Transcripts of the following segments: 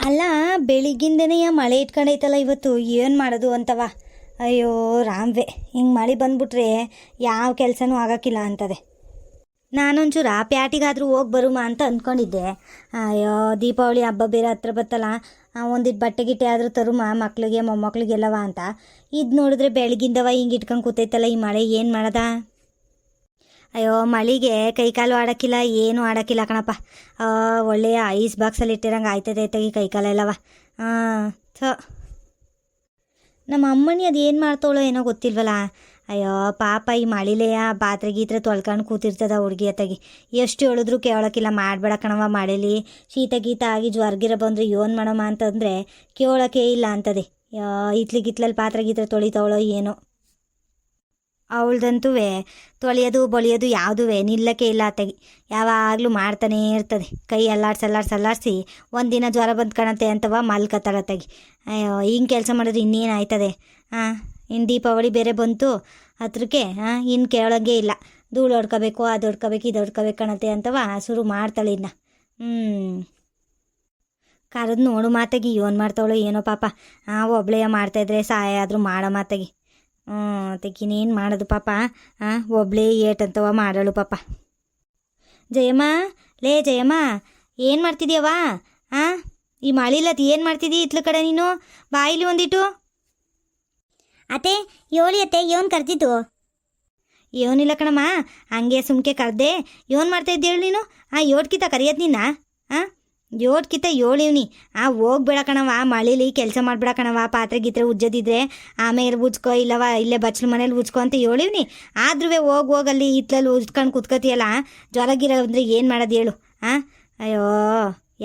ಅಲ್ಲ, ಬೆಳಿಗ್ಗಿಂದನೇ ಮಳೆ ಇಟ್ಕೊಂಡೈತಲ್ಲ ಇವತ್ತು, ಏನು ಮಾಡೋದು ಅಂತವ. ಅಯ್ಯೋ ರಾಮ್ವೆ, ಹಿಂಗೆ ಮಳೆ ಬಂದ್ಬಿಟ್ರೆ ಯಾವ ಕೆಲಸನೂ ಆಗೋಕ್ಕಿಲ್ಲ ಅಂತದೆ. ನಾನೊಂಚೂರು ಆ ಪ್ಯಾಟಿಗಾದರೂ ಹೋಗಿ ಬರುಮಾ ಅಂತ ಅಂದ್ಕೊಂಡಿದ್ದೆ. ಅಯ್ಯೋ ದೀಪಾವಳಿ ಹಬ್ಬ ಬೇರೆ ಹತ್ರ ಬತ್ತಲ್ಲ, ಒಂದಿಟ್ಟು ಬಟ್ಟೆ ಗಿಟ್ಟೆ ಆದರೂ ತರುಮ ಮಕ್ಳಿಗೆ ಮೊಮ್ಮಕ್ಳಿಗೆಲ್ಲವ ಅಂತ. ಇದು ನೋಡಿದ್ರೆ ಬೆಳಗಿಂದವ ಹಿಂಗೆ ಇಟ್ಕೊಂಡು ಕೂತೈತಲ್ಲ ಈ ಮಳೆ, ಏನು ಮಾಡದ. ಅಯ್ಯೋ ಮಳೆಗೆ ಕೈಕಾಲು ಆಡೋಕ್ಕಿಲ್ಲ, ಏನೂ ಆಡೋಕ್ಕಿಲ್ಲ ಕಣಪ್ಪ. ಒಳ್ಳೆಯ ಐಸ್ ಬಾಕ್ಸಲ್ಲಿ ಇಟ್ಟಿರಂಗೆ ಆಯ್ತದೆ ತೆಗಿ ಕೈಕಾಲೆಲ್ಲವ. ಥೋ, ನಮ್ಮ ಅಮ್ಮನಿ ಅದು ಏನು ಮಾಡ್ತಾವಳೋ ಏನೋ ಗೊತ್ತಿಲ್ವಲ್ಲ. ಅಯ್ಯೋ ಪಾಪ ಈ ಮಳಿಲೆಯ ಪಾತ್ರೆ ಗೀತ್ರೆ ತೊಳ್ಕೊಂಡು ಕೂತಿರ್ತದ ಹುಡುಗಿ ಅತ್ತಾಗಿ. ಎಷ್ಟು ಹೇಳಿದ್ರು ಕೇಳೋಕ್ಕಿಲ್ಲ. ಮಾಡಬೇಡ ಕಣವ ಮಳೇಲಿ ಶೀತ ಗೀತ ಆಗಿ ಜ್ವರ್ಗಿರ ಬಂದರೆ ಏನು ಮಾಡಮ್ಮ ಅಂತಂದರೆ ಕೇಳೋಕೆ ಇಲ್ಲ ಅಂತದೆ. ಇತ್ಲಿಗಿತ್ಲಲ್ಲಿ ಪಾತ್ರೆ ಗೀತ್ರೆ ತೊಳಿತಾವಳೋ ಏನೋ. ಅವಳ್ದಂತೂ ತೊಳೆಯೋದು ಬಳಿಯೋದು ಯಾವುದೂ ನಿಲ್ಲಕ್ಕೆ ಇಲ್ಲ ಅತ್ತಾಗಿ. ಯಾವಾಗಲೂ ಮಾಡ್ತಾನೇ ಇರ್ತದೆ. ಕೈ ಅಲ್ಲಾಡ್ಸಿ ಒಂದಿನ ಜ್ವರ ಬಂದು ಕಾಣತ್ತೆ ಅಂತವ ಮಲ್ಕತ್ತಾಳತ್ತಾಗಿ. ಅಯ್ಯೋ ಹಿಂಗೆ ಕೆಲಸ ಮಾಡಿದ್ರೆ ಇನ್ನೇನು ಆಯ್ತದೆ. ಇನ್ನು ದೀಪಾವಳಿ ಬೇರೆ ಬಂತು ಹತ್ರಕ್ಕೆ. ಇನ್ನು ಕೇಳೋಂಗೆ ಇಲ್ಲ. ಧೂಳು ಹೊಡ್ಕೋಬೇಕು, ಅದು ಹೊಡ್ಕೋಬೇಕು, ಇದು ಹೊಡ್ಕೋಬೇಕು ಕಾಣತ್ತೆ ಅಂತವ ಶುರು ಮಾಡ್ತಾಳೆ ಇನ್ನು. ಕರೆದು ನೋಡು ಮಾತಾಗಿ ಏನು ಮಾಡ್ತಾವಳೋ ಏನೋ ಪಾಪ. ಒಬ್ಳೆಯ ಮಾಡ್ತಾಯಿದ್ರೆ ಸಹಾಯ ಆದರೂ ಮಾಡೋ ಮಾತಾಗಿ. ತೆಗಿನೇನು ಮಾಡೋದು ಪಾಪ. ಒಬ್ಳೇ ಏಟಂತವ ಮಾಡಳು ಪಾಪ. ಜಯಮ್ಮ, ಲೇ ಜಯಮ್ಮ, ಏನು ಮಾಡ್ತಿದ್ಯವ? ಈ ಮಳಿಲತ್ ಏನು ಮಾಡ್ತಿದ್ದೀ ಇತ್ಲ ಕಡೆ ನೀನು? ಬಾಯಿಲಿ ಒಂದಿಟ್ಟು. ಅತ್ತೆ ಯೋಳಿ ಅತ್ತೆ, ಏನು ಕರ್ತಿದ್ದು? ಏನಿಲ್ಲ ಕಣಮ್ಮ, ಹಂಗೆ ಸುಮ್ಕೆ ಕರೆದೆ. ಏನು ಮಾಡ್ತಾಯಿದ್ದೆ ಹೇಳು ನೀನು? ಯೋಟ್ಕಿತ ಕರಿಯೋದು ನಿನ್ನ? ಯೋಟ್ಕಿತ ಯೋಳಿವ್ನಿ. ಹೋಗ್ಬೇಡ ಕಣವ, ಮಳೀಲಿ ಕೆಲಸ ಮಾಡಬೇಡ ಕಣವ. ಪಾತ್ರೆ ಗೀತ್ರೆ ಉಜ್ಜದಿದ್ರೆ ಆಮೇಲೆ ಉಜ್ಕೋ, ಇಲ್ಲವ ಇಲ್ಲೇ ಬಚ್ಚಲು ಮನೇಲಿ ಉಜ್ಕೋ ಅಂತ ಹೇಳಿವ್ನಿ. ಆದ್ರೂ ಹೋಗಲ್ಲಿ ಇತ್ಲಲ್ಲಿ ಉಜ್ಕೊಂಡು ಕುತ್ಕೋತೀಯಲ್ಲ, ಜ್ವರ ಗಿರ ಅಂದರೆ ಏನು ಮಾಡೋದು ಹೇಳು? ಅಯ್ಯೋ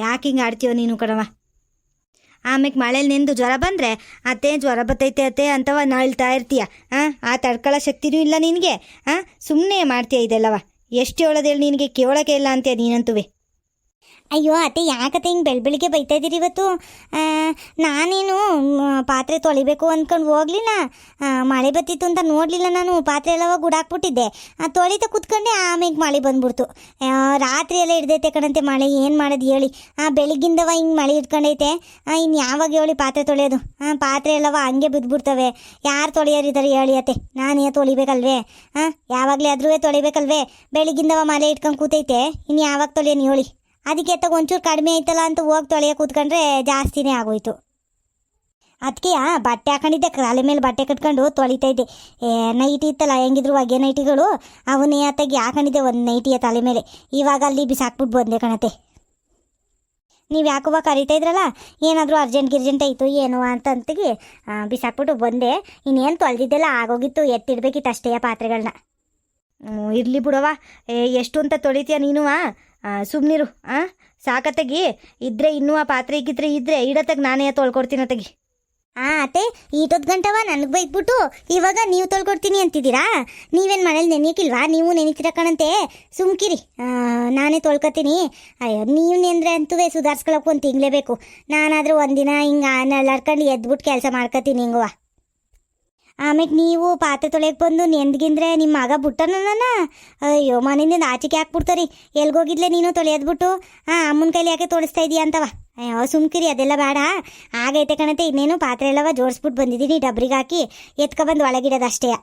ಯಾಕೆ ಹಿಂಗೆ ಆಡ್ತೀಯೋ ನೀನು ಕಣವ. ಆಮೇಲೆ ಮಳೇಲಿ ನಿಂದು ಜ್ವರ ಬಂದರೆ ಅತ್ತೆ ಜ್ವರ ಬತ್ತೈತೆ ಅತ್ತೆ ಅಂತವ ನಳ್ತಾ ಇರ್ತೀಯ. ತಡ್ಕೊಳ್ಳೋ ಶಕ್ತಿನೂ ಇಲ್ಲ ನಿನಗೆ. ಸುಮ್ಮನೆ ಮಾಡ್ತೀಯ ಇದೆಲ್ಲವ. ಎಷ್ಟು ಹೇಳೋದು ಹೇಳಿ ನಿನಗೆ? ಕೇಳೋಕೆ ಇಲ್ಲ ಅಂತೀಯ ನೀನಂತುವೆ. ಅಯ್ಯೋ ಅತ್ತೆ, ಯಾಕತ್ತೆ ಹಿಂಗೆ ಬೆಳಿಗ್ಗೆ ಬೈತಾ ಇದ್ದೀರಿ ಇವತ್ತು? ನಾನೇನು ಪಾತ್ರೆ ತೊಳಿಬೇಕು ಅಂದ್ಕೊಂಡು ಹೋಗಲಿಲ್ಲ. ಮಳೆ ಬತ್ತಿತ್ತು ಅಂತ ನೋಡಲಿಲ್ಲ ನಾನು. ಪಾತ್ರೆ ಎಲ್ಲವ ಗುಡಾಕ್ಬಿಟ್ಟಿದ್ದೆ. ತೊಳಿತಾ ಕೂತ್ಕೊಂಡೆ, ಆಮೇಲೆ ಮಳೆ ಬಂದ್ಬಿಡ್ತು. ರಾತ್ರಿ ಎಲ್ಲ ಹಿಡ್ದೈತೆ ಕಣಂತೆ ಮಳೆ. ಏನು ಮಾಡೋದು ಹೇಳಿ? ಬೆಳಿಗ್ಗಿಂದವ ಹಿಂಗೆ ಮಳೆ ಇಟ್ಕೊಂಡೈತೆ. ಇನ್ನು ಯಾವಾಗ ಹೇಳಿ ಪಾತ್ರೆ ತೊಳೆಯೋದು? ಪಾತ್ರೆ ಎಲ್ಲವ ಹಂಗೆ ಬಿದ್ದುಬಿಡ್ತವೆ. ಯಾರು ತೊಳೆಯೋರಿದ್ದಾರೆ ಹೇಳಿ ಅತ್ತೆ? ನಾನೇ ತೊಳಿಬೇಕಲ್ವೇ? ಯಾವಾಗಲೇ ಆದ್ರೂ ತೊಳಿಬೇಕಲ್ವೇ? ಬೆಳಿಗ್ಗಿಂದವ ಮಳೆ ಇಟ್ಕೊಂಡು ಕೂತೈತೆ, ಇನ್ನು ಯಾವಾಗ ತೊಳೆಯೋನು ಹೇಳಿ? ಅದಕ್ಕೆ ಎತ್ತಾಗ ಒಂಚೂರು ಕಡಿಮೆ ಆಯ್ತಲ್ಲ ಅಂತ ಹೋಗಿ ತೊಳೆಯ ಕೂತ್ಕೊಂಡ್ರೆ ಜಾಸ್ತಿನೇ ಆಗೋಯ್ತು. ಅದಕ್ಕೆ ಬಟ್ಟೆ ಹಾಕೊಂಡಿದ್ದೆ, ತಲೆ ಮೇಲೆ ಬಟ್ಟೆ ಕಟ್ಕೊಂಡು ತೊಳಿತಾ ಇದ್ದೆ. ನೈಟಿ ಇತ್ತಲ್ಲ, ಹೆಂಗಿದ್ರು ಹೊಗೆ ನೈಟಿಗಳು, ಅವನ್ನೇ ಅತ್ತಾಗಿ ಹಾಕೊಂಡಿದ್ದೆ ಒಂದು ನೈಟಿಯ ತಲೆ ಮೇಲೆ. ಇವಾಗ ಅಲ್ಲಿ ಬಿಸಾಕ್ಬಿಟ್ಟು ಬಂದೆ ಕಣತೆ. ನೀವು ಯಾಕುವ ಕರಿತಾ ಇದ್ರಲ್ಲ, ಏನಾದರೂ ಅರ್ಜೆಂಟ್ ಆಯಿತು ಏನೋ ಅಂತಂತಗಿ ಬಿಸಾಕ್ಬಿಟ್ಟು ಬಂದೆ. ಇನ್ನೇನು ತೊಳೆದಿದ್ದೆಲ್ಲ ಆಗೋಗಿತ್ತು, ಎತ್ತಿಡ್ಬೇಕಿತ್ತು ಅಷ್ಟೇ ಪಾತ್ರೆಗಳನ್ನ. ಇರಲಿ ಬಿಡವ, ಎಷ್ಟು ಅಂತ ತೊಳಿತೀಯ ನೀನು? ಸುಮ್ಮನಿರು. ಸಾಕತ್ತಗಿ ಇದ್ರೆ ಇನ್ನೂ ಆ ಪಾತ್ರೆ ಇಕ್ಕಿದ್ರೆ ಇದ್ರೆ ಇಡತ್ತಾಗ ನಾನೇ ತೊಳ್ಕೊಡ್ತೀನಿ ಅತ್ತಗಿ. ಅತ್ತೆ, ಈಟೊತ್ತು ಗಂಟವ ನನಗೆ ಬೈಕ್ಬಿಟ್ಟು ಇವಾಗ ನೀವು ತೊಳ್ಕೊಡ್ತೀನಿ ಅಂತಿದ್ದೀರಾ? ನೀವೇನು ಮನೇಲಿ ನೆನೆಯಕ್ಕಿಲ್ವಾ? ನೀವು ನೆನೀತೀರ ಕಣಂತೆ. ಸುಮ್ಕಿರಿ, ನಾನೇ ತೊಳ್ಕೊತೀನಿ. ಅಯ್ಯೋ ನೀವು ನೆಂದ್ರೆ ಅಂತೂ ಸುಧಾರಿಸ್ಕೊಳಕ್ಕೂ ಒಂದು ತಿಂಗಳೇಬೇಕು. ನಾನಾದರೂ ಒಂದಿನ ಹಿಂಗೆ ನಳ್ಳಾಡ್ಕೊಂಡು ಎದ್ಬಿಟ್ಟು ಕೆಲಸ ಮಾಡ್ಕೊತೀನಿ ಹಿಂಗುವ. ಆಮೇಲೆ ನೀವು ಪಾತ್ರೆ ತೊಳೆಯಕ್ಕೆ ಬಂದು ನೆಂದ್ಗಿಂದ್ರೆ ನಿಮ್ಮ ಮಗ ಬಿಟ್ಟನ. ಅಯ್ಯೋ ಮನೆಯಿಂದ ಆಚೆಗೆ ಹಾಕ್ಬಿಡ್ತಾರಿ. ಎಲ್ಗೋಗಿದ್ಲೆ ನೀನು ತೊಳೆಯೋದ್ಬಿಟ್ಟು? ಅಮ್ಮನ ಕೈಲಿ ಯಾಕೆ ತೋಡಿಸ್ತಾ ಇದೀಯ ಅಂತವ. ಅಯ್ಯೋ ಸುಮ್ಕಿರಿ, ಅದೆಲ್ಲ ಬೇಡ. ಆಗೈತೆ ಕಣತೆ. ಇನ್ನೇನು ಪಾತ್ರೆ ಎಲ್ಲವ ಜೋಡಿಸ್ಬಿಟ್ಟು ಬಂದಿದ್ದೀನಿ, ಡಬ್ರಿಗೆ ಹಾಕಿ ಎತ್ಕೊಬಂದು ಒಳಗಿಡೋದಷ್ಟೇ.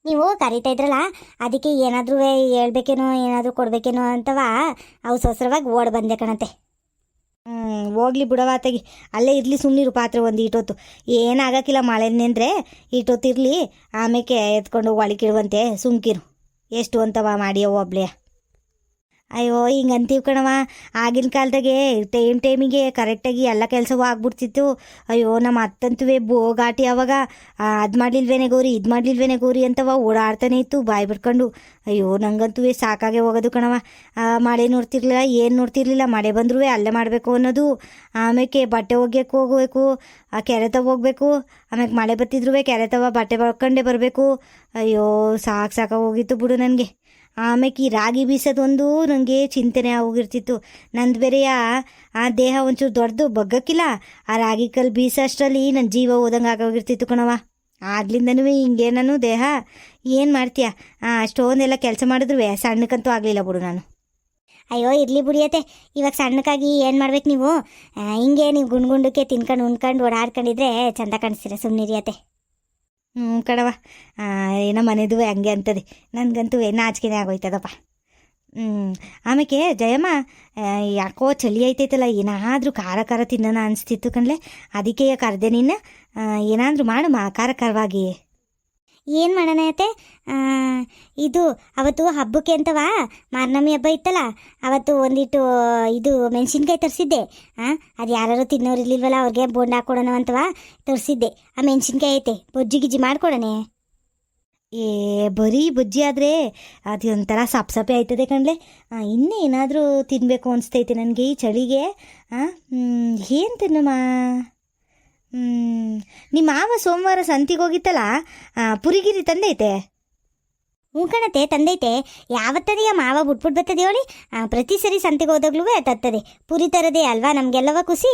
ನೀವು ಕರಿತಾ ಇದ್ರಲ್ಲ, ಅದಕ್ಕೆ ಏನಾದರೂ ಹೇಳ್ಬೇಕೇನೋ, ಏನಾದರೂ ಕೊಡ್ಬೇಕೇನೋ ಅಂತವ ಅವಸರವಾಗಿ ಓಡ್ ಬಂದೆ ಕಣತೆ. ಹೋಗ್ಲಿ ಬಿಡವಾತಾಗಿ, ಅಲ್ಲೇ ಇರಲಿ ಸುಮ್ಮನಿರು. ಪಾತ್ರೆ ಒಂದು ಇಟ್ಟೊತ್ತು ಏನಾಗಕ್ಕಿಲ್ಲ. ಮಳೆನೇ ಅಂದರೆ ಇಟ್ಟೊತ್ತು ಇರಲಿ, ಆಮೇಲೆ ಎತ್ಕೊಂಡು ಒಳಗಿಡುವಂತೆ. ಸುಮ್ಕಿರು, ಎಷ್ಟು ಅಂತವ ಮಾಡಿಯೋ ಒಬ್ಳೆಯ. ಅಯ್ಯೋ ಹಿಂಗೆ ಅಂತೀವಿ ಕಣವ. ಆಗಿನ ಕಾಲದಾಗೆ ಟೈಮಿಗೆ ಕರೆಕ್ಟಾಗಿ ಎಲ್ಲ ಕೆಲಸವೂ ಆಗ್ಬಿಡ್ತಿತ್ತು. ಅಯ್ಯೋ ನಮ್ಮ ಅತ್ತಂತುವೆ ಬೋಗಾಟಿ ಅವಾಗ. ಅದು ಮಾಡಲಿಲ್ವೇನೆ ಗೌರಿ, ಇದು ಮಾಡಲಿಲ್ವೇನೆ ಗೌರಿ ಅಂತವ ಓಡಾಡ್ತಾನೆ ಇತ್ತು ಬಾಯಿ ಬಿಡ್ಕೊಂಡು. ಅಯ್ಯೋ ನಂಗಂತೂ ಸಾಕಾಗೆ ಹೋಗೋದು ಕಣವ. ಮಳೆ ನೋಡ್ತಿರ್ಲಿಲ್ಲ, ಏನು ನೋಡ್ತಿರ್ಲಿಲ್ಲ. ಮಳೆ ಬಂದ್ರೂ ಅಲ್ಲೇ ಮಾಡಬೇಕು ಅನ್ನೋದು. ಆಮೇಲೆ ಬಟ್ಟೆ ಒಗ್ಯಕ್ಕೆ ಹೋಗ್ಬೇಕು, ಕೆರೆ ತವ ಹೋಗ್ಬೇಕು. ಆಮೇಲೆ ಮಳೆ ಬತ್ತಿದ್ರು ಕೆರೆ ತವ ಬಟ್ಟೆ ಬಳ್ಕೊಂಡೇ ಬರಬೇಕು. ಅಯ್ಯೋ ಸಾಕಾಗಿ ಹೋಗಿತ್ತು ಬಿಡು ನನಗೆ. ಆಮೇಲೆ ಈ ರಾಗಿ ಬೀಸೋದೊಂದು ನನಗೆ ಚಿಂತನೆ ಆಗೋಗಿರ್ತಿತ್ತು. ನಂದು ಬೇರೆಯ ದೇಹ ಒಂಚೂರು ದೊಡ್ಡದು, ಬಗ್ಗಕ್ಕಿಲ್ಲ. ಆ ರಾಗಿ ಕಲ್ಲು ಬೀಸೋಷ್ಟರಲ್ಲಿ ನನ್ನ ಜೀವ ಹೋದಂಗೆ ಆಗೋಗಿರ್ತಿತ್ತು ಕಣವ. ಆಗ್ಲಿಂದನೂ ಹಿಂಗೆ ನಾನು ದೇಹ. ಏನು ಮಾಡ್ತೀಯ? ಅಷ್ಟೊಂದೆಲ್ಲ ಕೆಲಸ ಮಾಡಿದ್ರು ಸಣ್ಣಕ್ಕಂತೂ ಆಗಲಿಲ್ಲ ಬಿಡು ನಾನು. ಅಯ್ಯೋ ಇರ್ಲಿ ಬಿಡಿಯತ್ತೆ. ಇವಾಗ ಸಣ್ಣಕ್ಕಾಗಿ ಏನು ಮಾಡ್ಬೇಕು ನೀವು? ಹಿಂಗೆ ನೀವು ಗುಂಡ್ಗುಂಡಕ್ಕೆ ತಿನ್ಕೊಂಡು ಉಣ್ಕೊಂಡು ಓಡಾಡ್ಕೊಂಡಿದ್ರೆ ಚಂದ ಕಾಣಿಸ್ತೀರ, ಸುಮ್ಮನಿರಿಯತ್ತೆ. ಹ್ಞೂ ಕಣವ, ಏನೋ ಮನೆದು ಹಂಗೆ ಅಂತದೆ. ನನಗಂತೂ ನಾಚಿಕೆನೇ ಆಗೋಯ್ತದಪ್ಪ. ಆಮೇಲೆ ಜಯಮ್ಮ, ಯಾಕೋ ಚಳಿ ಐತೈತಲ್ಲ, ಏನಾದರೂ ಖಾರ ಖಾರ ತಿನ್ನೋಣ ಅನಿಸ್ತಿತ್ತು ಕಣ್ಲೆ. ಅದಕ್ಕೆ ಕರೆದೆ ನಿನ್ನ. ಏನಾದರೂ ಮಾಡಮ್ಮ ಖಾರ ಖಾರವಾಗಿ. ಏನು ಮಾಡೋಣ ಅತ್ತೆ? ಇದು ಅವತ್ತು ಹಬ್ಬಕ್ಕೆ ಅಂತವಾ, ಮಾರ್ನಮಿ ಹಬ್ಬ ಇತ್ತಲ್ಲ, ಅವತ್ತು ಒಂದಿಟ್ಟು ಇದು ಮೆಣಸಿನ್ಕಾಯಿ ತರಿಸಿದ್ದೆ. ಅದು ಯಾರು ತಿನ್ನೋರು ಇರ್ಲಿಲ್ವಲ್ಲ, ಅವ್ರಿಗೆ ಬೋಂಡ ಹಾಕ್ಕೊಡೋಣ ಅಂತವಾ ತರಿಸಿದ್ದೆ. ಆ ಮೆಣಸಿನ್ಕಾಯಿ ಐತೆ, ಬೊಜ್ಜಿ ಗಿಜ್ಜಿ ಮಾಡ್ಕೊಡಣೆ. ಏ ಬರೀ ಬಜ್ಜಿ ಆದರೆ ಅದು ಒಂಥರ ಸಪ್ಪೆ ಆಯ್ತದೆ ಕಣ್ಲೆ. ಇನ್ನೂ ಏನಾದರೂ ತಿನ್ನಬೇಕು ಅನಿಸ್ತೈತೆ ನನಗೆ ಈ ಚಳಿಗೆ. ಏನು ತಿನ್ನಮ್ಮ? ನಿಮ್ಮ ಮಾವ ಸೋಮವಾರ ಸಂತಿಗೆ ಹೋಗಿತ್ತಲ್ಲ, ಪುರಿಗಿರಿ ತಂದೈತೆ? ಹ್ಞೂ ಕಣತೆ, ತಂದೈತೆ. ಯಾವತ್ತದೆಯ ಮಾವ ಬಿಟ್ಬಿಟ್ಟು ಬರ್ತದೆ ಹೇಳಿ? ಪ್ರತಿ ಸರಿ ಸಂತೆಗೆ ಹೋದಾಗ್ಲೂ ತರ್ತದೆ. ಪುರಿ ತರದೇ ಅಲ್ವಾ ನಮಗೆಲ್ಲವ ಖುಷಿ.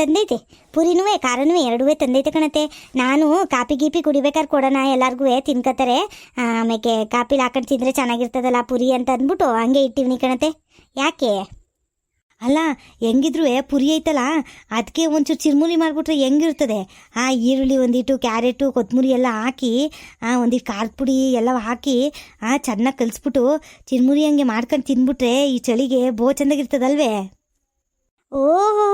ತಂದೈತೆ, ಪುರಿನೂ ಖಾರನೂ ಎರಡೂ ತಂದೈತೆ ಕಣತೆ. ನಾನು ಕಾಪಿ ಗೀಪಿ ಕುಡಿಬೇಕಾದ್ರೆ ಕೊಡೋಣ, ಎಲ್ಲರಿಗೂ ತಿನ್ಕೋತಾರೆ. ಆಮೇಲೆ ಕಾಪಿಲಿ ಹಾಕೊಂಡು ತಿಂದರೆ ಚೆನ್ನಾಗಿರ್ತದಲ್ಲ ಪುರಿ ಅಂತ ಅಂದ್ಬಿಟ್ಟು ಹಂಗೆ ಇಟ್ಟಿವ್ನಿ ಕಣತೆ. ಯಾಕೆ? ಅಲ್ಲ, ಹೆಂಗಿದ್ರು ಪುರಿ ಐತಲ್ಲ, ಅದಕ್ಕೆ ಒಂಚೂರು ಚಿರ್ಮುರಿ ಮಾಡಿಬಿಟ್ರೆ ಹೆಂಗಿರ್ತದೆ? ಈರುಳ್ಳಿ ಒಂದಿಟ್ಟು, ಕ್ಯಾರೆಟು, ಕೊತ್ತಂಬರಿ ಎಲ್ಲ ಹಾಕಿ, ಒಂದಿಟ್ಟು ಖಾರದ ಪುಡಿ ಎಲ್ಲ ಹಾಕಿ ಚೆನ್ನಾಗಿ ಕಲಿಸ್ಬಿಟ್ಟು ಚಿರ್ಮುರಿ ಹಂಗೆ ಮಾಡ್ಕೊಂಡು ತಿಂದ್ಬಿಟ್ರೆ ಈ ಚಳಿಗೆ ಚೆಂದಾಗಿರ್ತದಲ್ವೇ? ಓಹೋ,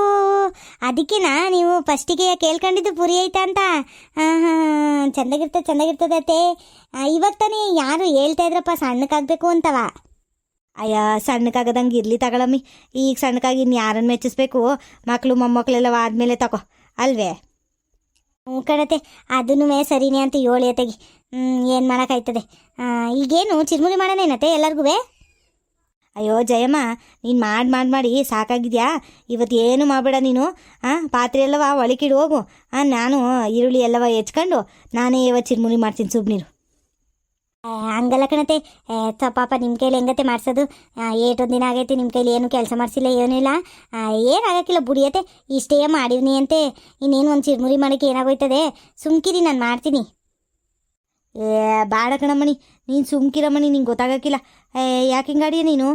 ಅದಕ್ಕೆನಾ ನೀವು ಫಸ್ಟಿಗೆ ಕೇಳ್ಕೊಂಡಿದ್ದು ಪುರಿ ಐತಾ ಅಂತ? ಹಾಂ, ಚೆಂದಾಗಿರ್ತದತ್ತೆ. ಇವಾಗ ತಾನೇ ಯಾರು ಹೇಳ್ತಾ ಇದ್ರಪ್ಪ ಸಣ್ಣಕ್ಕಾಗಬೇಕು ಅಂತವ. ಅಯ್ಯ, ಸಣ್ಣಕ್ಕಾಗದಂಗೆ ಇರಲಿ ತಗೊಳಮ್ಮಿ. ಈಗ ಸಣ್ಣಕ್ಕಾಗಿ ಇನ್ನು ಯಾರನ್ನು ಮೆಚ್ಚಿಸ್ಬೇಕು? ಮಕ್ಕಳು ಮೊಮ್ಮಕ್ಕಳೆಲ್ಲ ಆದಮೇಲೆ ತಗೋ ಅಲ್ವೇ? ಹ್ಞೂ ಕಣತೆ, ಅದನ್ನೂ ಸರಿನೇ ಅಂತ ಹೇಳಿ ತೆಗಿ. ಏನು ಮಾಡೋಕ್ಕಾಯ್ತದೆ? ಈಗೇನು ಚಿರ್ಮುರಿ ಮಾಡೋಣೇನತ್ತೆ ಎಲ್ಲರಿಗೂ? ಅಯ್ಯೋ ಜಯಮ್ಮ, ನೀನು ಮಾಡಿ ಸಾಕಾಗಿದ್ಯಾ? ಇವತ್ತು ಏನು ಮಾಡಬೇಡ ನೀನು. ಪಾತ್ರೆ ಎಲ್ಲವ ಒಳಕಿಡು ಹೋಗು. ನಾನು ಈರುಳ್ಳಿ ಎಲ್ಲವ ಹೆಚ್ಕೊಂಡು ನಾನೇ ಇವತ್ತು ಚಿರ್ಮುರಿ ಮಾಡ್ತೀನಿ ಸುಬ್ನೀರು. ಹಂಗಲ್ಲ ಕಣತೆ, ಪಾಪ ನಿಮ್ಮ ಕೈಲಿ ಹೆಂಗತೆ ಮಾಡಿಸೋದು? ಏಟೊಂದು ದಿನ ಆಗೈತಿ ನಿಮ್ಮ ಕೈಲಿ ಏನು ಕೆಲಸ ಮಾಡಿಸಿಲ್ಲ, ಏನಿಲ್ಲ. ಏನಾಗಕ್ಕಿಲ್ಲ ಬುಡಿಯತ್ತೆ, ಇಷ್ಟೇ ಮಾಡಿವ್ನಿ ಅಂತೆ. ಇನ್ನೇನು ಒಂದು ಚಿರ್ಮುರಿ ಮಾಡೋಕ್ಕೆ ಏನಾಗೋಯ್ತದೆ? ಸುಮ್ಕಿರಿ, ನಾನು ಮಾಡ್ತೀನಿ. ಬೇಡ ಕಣಮ್ಮಣಿ, ನೀನು ಸುಮ್ಕಿರಮ್ಮಣಿ, ನಿಂಗೆ ಗೊತ್ತಾಗಕ್ಕಿಲ್ಲ. ಯಾಕೆ ಹಿಂಗಾಡಿಯ ನೀನು?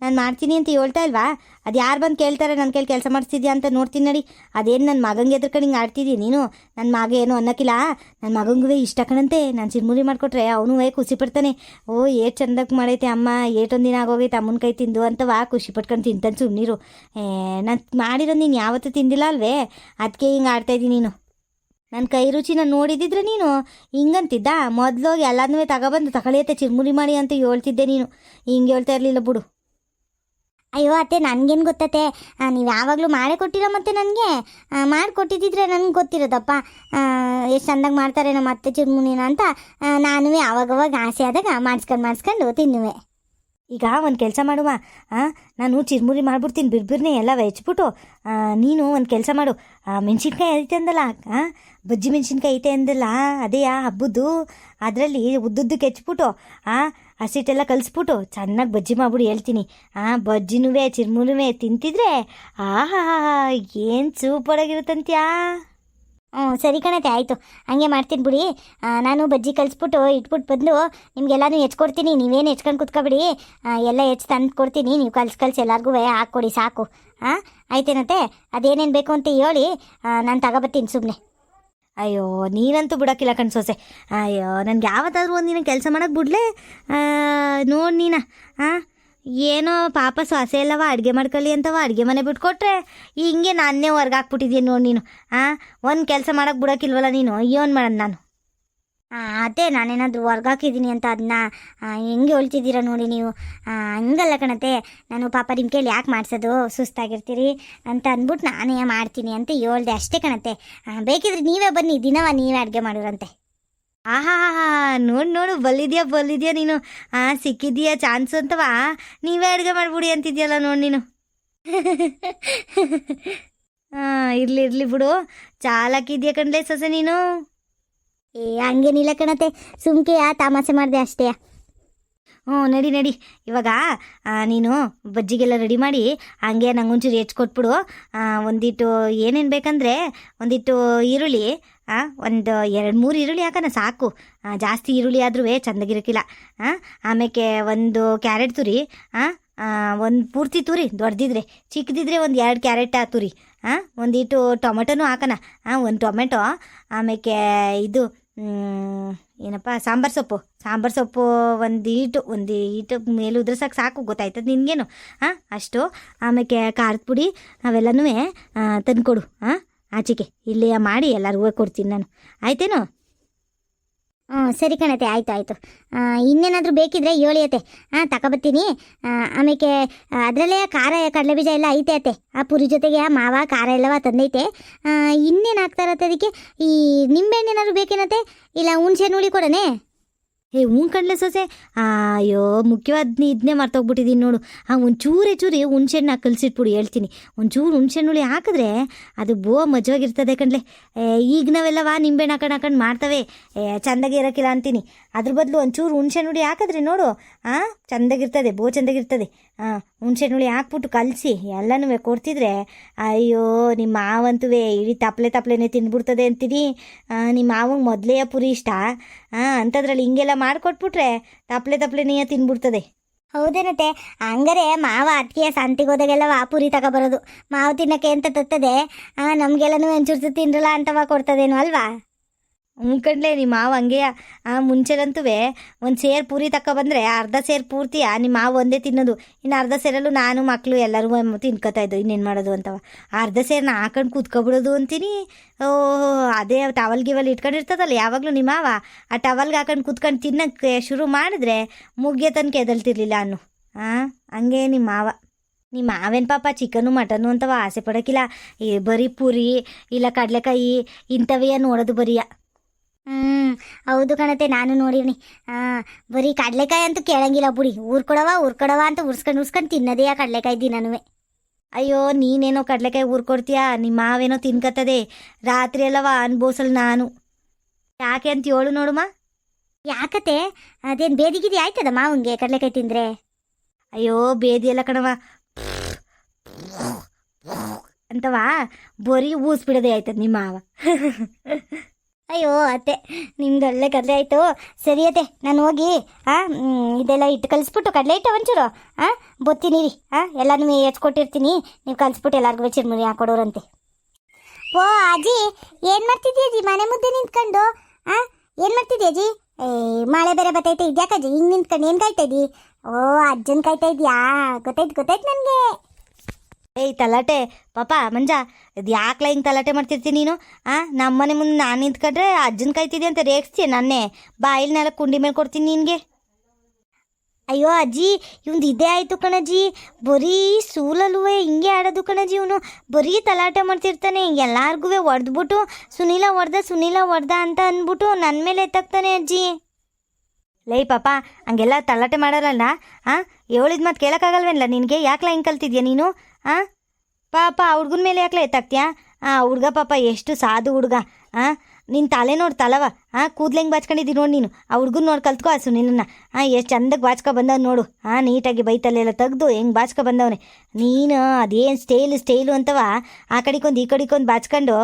ನಾನು ಮಾಡ್ತೀನಿ ಅಂತ ಹೇಳ್ತಾ ಇಲ್ವಾ? ಅದು ಯಾರು ಬಂದು ಕೇಳ್ತಾರೆ ನನ್ನ ಕೈಲಿ ಕೆಲಸ ಮಾಡಿಸ್ತಿದ್ಯಾ ಅಂತ ನೋಡ್ತೀನಿ ನಡಿ. ಅದೇನು ನನ್ನ ಮಗಂಗೆ ಎದ್ರಕೊಂಡು ಹಿಂಗೆ ಆಡ್ತಿದ್ದೀನಿ ನೀನು? ನನ್ನ ಮಗ ಏನು ಅನ್ನೋಕ್ಕಿಲ್ಲ, ನನ್ನ ಮಗಂಗೂ ಇಷ್ಟ ಕಣಂತೆ. ನಾನು ಚಿರ್ಮುರಿ ಮಾಡಿಕೊಟ್ರೆ ಅವನು ಖುಷಿ ಪಡ್ತಾನೆ. ಓ ಏಟ್ ಚಂದಕ್ಕೆ ಮಾಡೈತೆ ಅಮ್ಮ, ಏಟೊಂದು ದಿನ ಆಗೋಗೈತೆ ಅಮ್ಮನ ಕೈ ತಿಂದು ಅಂತವಾ ಖುಷಿ ಪಟ್ಕೊಂಡು ತಿಂತಾನೆ ಸುಮ್ಮನಿರು. ನಾನು ಮಾಡಿರೋದು ನೀನು ಯಾವತ್ತೂ ತಿಂದಿಲ್ಲ ಅಲ್ವೇ? ಅದಕ್ಕೆ ಹಿಂಗೆ ಆಡ್ತಾಯಿದ್ದೀನಿ ನೀನು. ನನ್ನ ಕೈ ರುಚಿನ ನೋಡಿದಿದ್ರೆ ನೀನು ಹಿಂಗಂತಿದ್ದ? ಮೊದಲೋಗಿ ಎಲ್ಲದನ್ನೂ ತಗೊಬಂದು ತಗೊಳಿಯತ್ತೆ ಚಿರ್ಮುರಿ ಮಾಡಿ ಅಂತ ಹೇಳ್ತಿದ್ದೆ ನೀನು. ಹಿಂಗೆ ಹೇಳ್ತಾ ಇರಲಿಲ್ಲ ಬಿಡು. ಅಯ್ಯೋ ಅತ್ತೆ, ನನಗೇನು ಗೊತ್ತತ್ತೆ? ನೀವು ಯಾವಾಗಲೂ ಮಾಡೇ ಕೊಟ್ಟಿರೋ, ಮತ್ತೆ ನನಗೆ ಮಾಡಿಕೊಟ್ಟಿದ್ದಿದ್ರೆ ನನಗೆ ಗೊತ್ತಿರೋದಪ್ಪ. ಎಷ್ಟು ಚಂದಾಗಿ ಮಾಡ್ತಾರೆ ನಮ್ಮ ಅತ್ತೆ ಚಿರ್ಮುರಿನ ಅಂತ. ನಾನು ಆವಾಗವಾಗ ಆಸೆ ಆದಾಗ ಮಾಡಿಸ್ಕೊಂಡು ತಿನ್ನುವೆ. ಈಗ ಒಂದು ಕೆಲಸ ಮಾಡುವ, ನಾನು ಚಿರ್ಮುರಿ ಮಾಡ್ಬಿಡ್ತೀನಿ ಬಿರ್ಬಿರ್ನೆ ಎಲ್ಲ ಹೆಚ್ಬಿಟ್ಟು. ನೀನು ಒಂದು ಕೆಲಸ ಮಾಡು, ಮೆಣಸಿನ್ಕಾಯಿ ಐತೆ ಅಂದಲ್ಲ, ಬಜ್ಜಿ ಮೆಣಸಿನ್ಕಾಯಿ ಐತೆ ಅಂದಲ್ಲ, ಅದೇ ಹಬ್ಬದ್ದು ಅದರಲ್ಲಿ ಉದ್ದುದ್ದಕ್ಕೆ ಹೆಚ್ಬಿಟ್ಟು ಹಸಿಟ್ಟೆಲ್ಲ ಕಲಿಸ್ಬಿಟ್ಟು ಚೆನ್ನಾಗಿ ಬಜ್ಜಿ ಮಾಡ್ಬಿಡು ಹೇಳ್ತೀನಿ. ಬಜ್ಜಿನೂ ಚಿರ್ಮುರಿನೂ ತಿಂತಿದ್ರೆ ಆಹಾ ಏನು ಸೂಪರಾಗಿರುತ್ತಂತ್ಯಾ. ಸರಿ ಕಣತೆ, ಆಯಿತು, ಹಂಗೆ ಮಾಡ್ತೀನಿ ಬಿಡಿ. ನಾನು ಬಜ್ಜಿ ಕಲಿಸ್ಬಿಟ್ಟು ಇಟ್ಬಿಟ್ಟು ಬಂದು ನಿಮಗೆಲ್ಲನೂ ಹೆಚ್ಕೊಡ್ತೀನಿ. ನೀವೇನು ಹೆಚ್ಕೊಂಡು ಕುತ್ಕೊಬಿಡಿ, ಎಲ್ಲ ಹೆಚ್ ತಂದು ಕೊಡ್ತೀನಿ. ನೀವು ಕಲ್ಸಿ ಎಲ್ಲರಿಗೂ ಹಾಕ್ಕೊಡಿ ಸಾಕು. ಆಯ್ತೇನತ್ತೆ? ಅದೇನೇನು ಬೇಕು ಅಂತ ಹೇಳಿ ನಾನು ತಗೊಬರ್ತೀನಿ ಸುಮ್ಮನೆ. ಅಯ್ಯೋ ನೀನಂತೂ ಬಿಡೋಕ್ಕಿಲ್ಲ ಕಣ್ಸೋಸೆ. ಅಯ್ಯೋ ನನಗೆ ಯಾವತ್ತಾದ್ರೂ ಒಂದಿನ ಕೆಲಸ ಮಾಡೋಕ್ಕೆ ಬಿಡ್ಲೆ? ನೋಡಿ ನೀನು ಏನೋ ಪಾಪ ಸೊಸೆ ಎಲ್ಲವ ಅಡುಗೆ ಮಾಡ್ಕೊಳ್ಳಿ ಅಂತವ ಅಡುಗೆ ಮನೆ ಬಿಟ್ಕೊಟ್ರೆ ಹಿಂಗೆ ನಾನೇ ಹೊರ್ಗೆ ಹಾಕ್ಬಿಟ್ಟಿದ್ದೀನಿ ನೋಡಿ ನೀನು. ಒಂದು ಕೆಲಸ ಮಾಡೋಕ್ಕೆ ಬಿಡೋಕ್ಕಿಲ್ವಲ್ಲ ನೀನು. ಏನು ಮಾಡೋದು ನಾನು? ಅದೇ ನಾನೇನಾದರೂ ಹೊರ್ಗಾಕಿದ್ದೀನಿ ಅಂತ ಅದನ್ನ ಹೆಂಗೆ ಹೇಳ್ತಿದ್ದೀರ ನೋಡಿ ನೀವು. ಹಂಗಲ್ಲ ಕಣತೆ, ನಾನು ಪಾಪ ನಿಮ್ಮ ಕೈಲಿ ಯಾಕೆ ಮಾಡಿಸೋದು, ಸುಸ್ತಾಗಿರ್ತೀರಿ ಅಂತ ಅಂದ್ಬಿಟ್ಟು ನಾನೇ ಮಾಡ್ತೀನಿ ಅಂತ ಹೇಳ್ದೆ ಅಷ್ಟೇ ಕಣತೆ. ಬೇಕಿದ್ರೆ ನೀವೇ ಬನ್ನಿ, ದಿನವ ನೀವೇ ಅಡುಗೆ ಮಾಡಿರಂತೆ. ನೋಡು ಬಲ್ಲಿದ್ಯಾ ನೀನು. ಸಿಕ್ಕಿದ್ಯಾ ಚಾನ್ಸು ಅಂತವಾ ನೀವೇ ಅಡುಗೆ ಮಾಡ್ಬಿಡಿ ಅಂತಿದ್ಯಲ್ಲ ನೋಡಿ ನೀನು. ಇರ್ಲಿ ಬಿಡು, ಚಾಲಾಕಿದ್ಯಾ ಕಣ್ಲೆ ಸೊಸೆ ನೀನು. ಹಂಗೇನಿಲ್ಲ ಕಣತೆ, ಸುಮ್ಕೆ ತಮಾಷೆ ಮಾಡಿದೆ ಅಷ್ಟೇ. ನಡಿ ಇವಾಗ ನೀನು ಬಜ್ಜಿಗೆಲ್ಲ ರೆಡಿ ಮಾಡಿ ಹಂಗೆ ನಂಗೊಂಚೂರು ಹೆಚ್ಕೊಟ್ಬಿಡು. ಒಂದಿಟ್ಟು ಏನೇನು ಬೇಕಂದರೆ ಒಂದಿಟ್ಟು ಈರುಳ್ಳಿ, ಒಂದು 2-3 ಈರುಳ್ಳಿ ಹಾಕೋಣ ಸಾಕು. ಜಾಸ್ತಿ ಈರುಳ್ಳಿ ಆದ್ರೂ ಚೆಂದಾಗಿರೋಕ್ಕಿಲ್ಲ. ಆಮೇಲೆ ಒಂದು ಕ್ಯಾರೆಟ್ ತುರಿ, ಒಂದು ಪೂರ್ತಿ ತುರಿ ದೊಡ್ಡದಿದ್ರೆ, ಚಿಕ್ಕದಿದ್ರೆ ಒಂದು 2 ಕ್ಯಾರೆಟ್ ತುರಿ, ಒಂದೀಟು ಟೊಮೆಟೊನೂ ಹಾಕೋಣ, ಒಂದು ಟೊಮೆಟೊ, ಆಮೇಲೆ ಇದು ಏನಪ್ಪ ಸಾಂಬಾರು ಸೊಪ್ಪು ಒಂದು ಈಟು ಮೇಲೆ ಉದ್ರಸಕ್ಕೆ ಸಾಕು, ಗೊತ್ತಾಯ್ತದ ನಿನಗೇನು? ಅಷ್ಟು, ಆಮೇಲೆ ಖಾರದ ಪುಡಿ ಅವೆಲ್ಲನೂ ತಂದುಕೊಡು, ಆಚೆಗೆ ಇಲ್ಲೇ ಮಾಡಿ ಎಲ್ಲರಿಗೂ ಕೊಡ್ತೀನಿ ನಾನು, ಆಯ್ತೇನು? ಸರಿ ಕಣತೆ, ಆಯಿತು. ಇನ್ನೇನಾದರೂ ಬೇಕಿದ್ರೆ ಹೇಳಿ ಅತ್ತೆ, ತಗೊಬತ್ತೀನಿ. ಆಮೇಲೆ ಅದರಲ್ಲೇ ಖಾರ ಕಡಲೆ ಬೀಜ ಎಲ್ಲ ಐತೆ ಅತ್ತೆ, ಆ ಪುರಿ ಜೊತೆಗೆ ಮಾವ ಖಾರ ಎಲ್ಲವ ತಂದೈತೆ. ಇನ್ನೇನು ಹಾಕ್ತಾರತ್ತೆ ಅದಕ್ಕೆ? ಈ ನಿಂಬೆಹಣ್ಣು ಏನಾದ್ರು ಬೇಕೇನತ್ತೆ? ಇಲ್ಲ ಹುಣ್ಸೆ ಹುಳಿ ಕೊಡನೆ? ಕಡಲೆ ಸೊಸೆ, ಅಯ್ಯೋ ಮುಖ್ಯವಾದ ಇದನ್ನೇ ಮರ್ತೋಗ್ಬಿಟ್ಟಿದ್ದೀನಿ ನೋಡು. ಒಂಚೂರೇ ಹುಣ್ಸೆಹಣ್ಣು ಕಲಸಿಟ್ಬಿಡು, ಹೇಳ್ತೀನಿ. ಒಂಚೂರು ಹುಣ್ಸೆಹಣ್ಣುಳಿ ಹಾಕಿದ್ರೆ ಅದು ಮಜವಾಗಿರ್ತದೆ ಕಣ್ಲೆ. ಈಗ ನಾವೆಲ್ಲವಾ ನಿಂಬೆಹಣ್ಣು ಹಾಕೊಂಡು ಮಾಡ್ತವೆ, ಚೆಂದಾಗಿ ಇರೋಕ್ಕಿಲ್ಲ ಅಂತೀನಿ. ಅದ್ರ ಬದಲು ಒಂಚೂರು ಹುಣ್ಸೆಹಣ್ಣುಳಿ ಹಾಕಿದ್ರೆ ನೋಡು, ಚೆಂದಾಗಿರ್ತದೆ, ಚೆಂದಾಗಿರ್ತದೆ. ಹುಣ್ಸೆಹಣ್ಣುಳಿ ಹಾಕ್ಬಿಟ್ಟು ಕಲಸಿ ಎಲ್ಲನೂ ಕೊಡ್ತಿದ್ರೆ, ಅಯ್ಯೋ ನಿಮ್ಮ ಮಾವಂತೂ ಇಡೀ ತಪ್ಪಲೆನೇ ತಿಂದ್ಬಿಡ್ತದೆ ಅಂತೀನಿ. ನಿಮ್ಮ ಮಾವಂಗೆ ಮೊದಲೇ ಪುರಿ ಇಷ್ಟ, ಅಂಥದ್ರಲ್ಲಿ ಹಿಂಗೆಲ್ಲ ಮಾಡಿಕೊಟ್ಬಿಟ್ರೆ ತಪ್ಪಲೆನೇ ತಿಂದ್ಬಿಡ್ತದೆ. ಹೌದೇನತ್ತೆ? ಹಂಗಾರೆ ಮಾವ ಅದಕ್ಕೆ ಸಂತಿಗೆ ಹೋದಾಗೆಲ್ಲವ ಪುರಿ ತಗೊಬರೋದು. ಮಾವು ತಿನ್ನಕ್ಕೆ ಅಂತ ತತ್ತದೆ, ನಮಗೆಲ್ಲನೂ ಒಂಚೂರು ತಿನ್ರಲ್ಲ ಅಂತವ ಕೊಡ್ತದೇನು ಅಲ್ವಾ? ಕಣ್ಲೆ ನಿಮ್ಮ ಮಾವು ಹಂಗೆಯ. ಮುಂಚೆಲಂತೂ ಒಂದು ಸೇರು ಪೂರಿ ತಗೊಬಂದ್ರೆ ಅರ್ಧ ಸೇರು ಪೂರ್ತಿ ನಿಮ್ಮ ಮಾವು ಒಂದೇ ತಿನ್ನೋದು, ಇನ್ನು ಅರ್ಧ ಸೇರಲ್ಲೂ ನಾನು ಮಕ್ಕಳು ಎಲ್ಲರೂ ತಿನ್ಕೋತಾ ಇದ್ದು. ಇನ್ನೇನು ಮಾಡೋದು ಅಂತವ, ಅರ್ಧ ಸೇರನ್ನ ಹಾಕೊಂಡು ಕೂತ್ಕೊಬಿಡೋದು ಅಂತೀನಿ. ಅದೇ ಟವಲ್ ಗಿವಲ್ ಇಟ್ಕೊಂಡಿರ್ತದಲ್ಲ ಯಾವಾಗಲೂ ನಿಮ್ಮ ಮಾವ, ಆ ಟವಲ್ಗೆ ಹಾಕೊಂಡು ಕೂತ್ಕೊಂಡು ತಿನ್ನೋಕ್ಕೆ ಶುರು ಮಾಡಿದ್ರೆ ಮುಗಿಯೋ ತನಕ ಎದಲ್ತಿರ್ಲಿಲ್ಲ ಅನ್ನು. ಹಂಗೆ ನಿಮ್ಮ ಮಾವೇನು ಪಾಪ ಚಿಕನ್ನು ಮಟನ್ನು ಅಂತವ ಆಸೆ ಪಡೋಕ್ಕಿಲ್ಲ. ಬರೀ ಪೂರಿ ಇಲ್ಲ ಕಡಲೆಕಾಯಿ ಇಂಥವೇ ನೋಡೋದು ಬರೀಯ. ಹೌದು ಕಣತೆ, ನಾನು ನೋಡಿವ್ನಿ. ಬರೀ ಕಡಲೆಕಾಯಿ ಅಂತೂ ಕೇಳಂಗಿಲ್ಲ ಬುಡಿ. ಊರ್ಕೊಡವ ಅಂತ ಉರ್ಸ್ಕೊಂಡು ತಿನ್ನೋದೇ ಆ ಕಡಲೆಕಾಯಿ ದಿನನೂ. ಅಯ್ಯೋ ನೀನೇನೋ ಕಡಲೆಕಾಯಿ ಊರ್ಕೊಡ್ತೀಯಾ, ನಿಮ್ಮ ಮಾವೇನೋ ತಿನ್ಕತ್ತದೆ. ರಾತ್ರಿ ಎಲ್ಲವ ಅನ್ಬೋಸಲ್ ನಾನು. ಯಾಕೆ ಅಂತ ಹೇಳು ನೋಡುಮ್ಮ. ಯಾಕತೆ? ಅದೇನು ಬೇದಿಗಿದಿ ಆಯ್ತದ ಮಾವಂಗೆ ಕಡಲೆಕಾಯಿ ತಿಂದರೆ? ಅಯ್ಯೋ ಬೇದಿ ಎಲ್ಲ ಕಣವ ಅಂತವಾ ಬರೀ ಊಸ್ಬಿಡೋದೇ ಆಯ್ತದ ನಿಮ್ಮ ಮಾವ. ಅಯ್ಯೋ ಅತ್ತೆ, ನಿಮ್ದು ಒಳ್ಳೆ ಕಡಲೆ ಆಯಿತು. ಸರಿ ಅತ್ತೆ, ನಾನು ಹೋಗಿ ಇದೆಲ್ಲ ಇಟ್ಟು ಕಲಿಸ್ಬಿಟ್ಟು ಕಡಲೆ ಇಟ್ಟು ಒಂಚೂರು ಬೊತ್ತೀನಿ ರೀ. ಎಲ್ಲನೂ ಹೆಚ್ಕೊಟ್ಟಿರ್ತೀನಿ, ನೀವು ಕಲಿಸ್ಬಿಟ್ಟು ಎಲ್ಲರಿಗೂ ಚಿರ್ಮುರಿ ಹಾಕೊಡೋರಂತೆ. ಓ ಅಜ್ಜಿ, ಏನು ಮಾಡ್ತಿದ್ದೀಯ ಅಜ್ಜಿ? ಮನೆ ಮುದ್ದೆ ನಿಂತ್ಕೊಂಡು ಏನು ಮಾಡ್ತಿದ್ದೀಯ ಅಜ್ಜಿ? ಮಳೆ ಬೇರೆ ಬರ್ತೈತೆ, ಇದ್ಯಾಕಜ್ಜಿ ಹಿಂಗೆ ನಿಂತ್ಕೊಂಡು ಏನು ಕಾಯ್ತಾ ಇದ್ದಿ? ಓ ಅಜ್ಜನ ಕಾಯ್ತಾ ಇದೆಯಾ? ಗೊತ್ತಾಯ್ತು ನನಗೆ. ಏಯ್ ತಲಾಟೆ ಪಾಪ ಮಂಜ, ಇದು ಯಾಕ್ಲ ಹಿಂಗೆ ತಲಾಟೆ ಮಾಡ್ತಿರ್ತೀನಿ ನೀನು? ನಮ್ಮನೆ ಮುಂದೆ ನಾನು ನಿಂತ್ಕೊಂಡ್ರೆ ಅಜ್ಜನ ಕಾಯ್ತಿದ್ದೆ ಅಂತ ರೇಗಿಸ್ತೀಯ ನನ್ನೇ. ಬಾಯಿಲ್ನೆಲ್ಲ ಕುಂಡಿ ಮೇಲೆ ಕೊಡ್ತೀನಿ ನಿನಗೆ. ಅಯ್ಯೋ ಅಜ್ಜಿ, ಇವಂದು ಇದೇ ಆಯಿತು ಕಣಜ್ಜಿ. ಬರೀ ಸೂಲಲ್ಲುವೆ ಹಿಂಗೆ ಆಡೋದು ಕಣಜ್ಜಿ. ಇವನು ಬರೀ ತಲಾಟೆ ಮಾಡ್ತಿರ್ತಾನೆ, ಎಲ್ಲಾರ್ಗೂ ಹೊಡೆದ್ಬಿಟ್ಟು ಸುನೀಲ ಹೊಡ್ದ ಅಂತ ಅಂದ್ಬಿಟ್ಟು ನನ್ನ ಮೇಲೆ ಎತ್ತಾಕ್ತಾನೆ ಅಜ್ಜಿ. ಲೈ ಪಾಪ, ಹಂಗೆಲ್ಲ ತಲಾಟೆ ಮಾಡಲ್ಲ. ಹೇಳಿದ ಮಾತು ಕೇಳೋಕ್ಕಾಗಲ್ವೇನಲ್ಲ ನಿನಗೆ? ಯಾಕ್ಲ ಹಿಂಗೆ ಕಲ್ತಿದ್ಯಾ ನೀನು? ಪಾಪ ಆ ಹುಡ್ಗನ ಮೇಲೆ ಯಾಕ್ಲ ಎತ್ತಾಕ್ತೀಯಾ? ಹುಡ್ಗ ಪಾಪ ಎಷ್ಟು ಸಾಧು ಹುಡ್ಗ. ನಿನ್ನ ತಲೆ ನೋಡಿ ತಲವ, ಕೂದಲು ಹೆಂಗೆ ಬಾಚ್ಕೊಂಡಿದ್ದೀನಿ ನೋಡಿ ನೀನು. ಆ ಹುಡ್ಗನ ನೋಡಿ ಕಲ್ತ್ಕೋ ಆ ಸುನಿಲನ್ನ. ಎಷ್ಟು ಚಂದಕ್ಕೆ ಬಾಚ್ಕೊ ಬಂದವ್ ನೋಡು. ನೀಟಾಗಿ ಬೈತಲ್ಲೆಲ್ಲ ತೆಗ್ದು ಹೆಂಗೆ ಬಾಚ್ಕೊ ಬಂದವನೆ. ನೀನು ಅದೇನು ಸ್ಟೈಲು ಅಂತವ ಆ ಕಡೆಗೊಂದು ಈ ಕಡೆಗೊಂದು ಬಾಚ್ಕೊಂಡು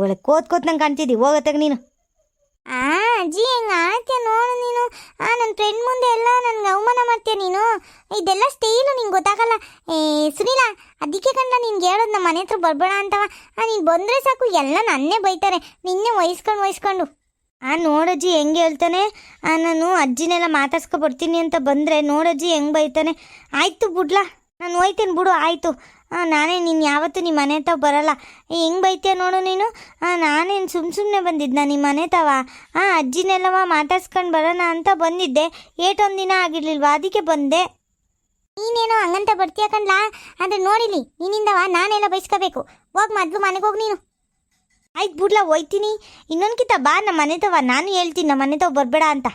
ಒಳ್ಳೆ ಕೋತ್ ನಂಗೆ ಕಾಣ್ತಿದ್ದಿ. ಹೋಗತ್ತಾಗ ನೀನು. ಅಜ್ಜಿ ಹೆಂಗೆ ಆಡ್ತೀಯ ನೋಡು ನೀನು. ನನ್ನ ಫ್ರೆಂಡ್ ಮುಂದೆ ಎಲ್ಲ ನನಗೆ ಅವಮಾನ ಮಾಡ್ತೀಯ ನೀನು. ಇದೆಲ್ಲ ಸ್ಟೈಲು ನಿಂಗೆ ಗೊತ್ತಾಗಲ್ಲ. ಸುನೀಲ, ಅದಕ್ಕೆ ಕಂಡ ನಿನ್ಗೆ ಹೇಳೋದು ನಮ್ಮ ಮನೆ ಹತ್ರ ಬರ್ಬೇಡ ಅಂತವ. ನೀನು ಬಂದರೆ ಸಾಕು ಎಲ್ಲ ನನ್ನೇ ಬೈತಾರೆ, ನಿನ್ನೆ ವಹಿಸ್ಕೊಂಡು. ನೋಡಜ್ಜಿ ಹೆಂಗೆ ಹೇಳ್ತಾನೆ. ನಾನು ಅಜ್ಜಿನೆಲ್ಲ ಮಾತಾಡ್ಸ್ಕೊಬರ್ತೀನಿ ಅಂತ ಬಂದರೆ ನೋಡಜ್ಜಿ ಹೆಂಗೆ ಬೈತಾನೆ. ಆಯಿತು ಬಿಡ್ಲಾ, ನಾನು ಹೋಯ್ತೇನೆ ಬಿಡು, ಆಯಿತು. ನಾನೇ ನೀನು ಯಾವತ್ತೂ ನಿಮ್ಮ ಮನೆ ತಾವ ಬರಲ್ಲ. ಹೆಂಗೆ ಬೈತೀಯ ನೋಡು ನೀನು. ನಾನೇನು ಸುಮ್ಮನೆ ಬಂದಿದ್ದ ನಿಮ್ಮ ಮನೆ ತಾವ? ಅಜ್ಜಿನೆಲ್ಲವ ಮಾತಾಡ್ಸ್ಕೊಂಡು ಬರೋಣ ಅಂತ ಬಂದಿದ್ದೆ. ಏಟೊಂದು ದಿನ ಆಗಿರ್ಲಿಲ್ವಾ, ಅದಕ್ಕೆ ಬಂದೆ. ನೀನೇನೋ ಹಂಗಂತ ಬರ್ತೀಯ ಕಣ್ಲಾ. ಆದರೆ ನೋಡಿಲಿ, ನಿನ್ನಿಂದವ ನಾನೆಲ್ಲ ಬೈಸ್ಕೋಬೇಕು. ಹೋಗಿ ಮೊದಲು ಮನೆಗೆ ಹೋಗಿ ನೀನು. ಆಯ್ತು ಬಿಡ್ಲಾ, ಹೋಯ್ತೀನಿ. ಇನ್ನೊಂದ್ಕಿತ ಬಾ ನಮ್ಮ ಮನೆ ತಾವ. ನಾನು ಹೇಳ್ತೀನಿ ನಮ್ಮ ಮನೆ ತಾವ ಬರಬೇಡ ಅಂತ.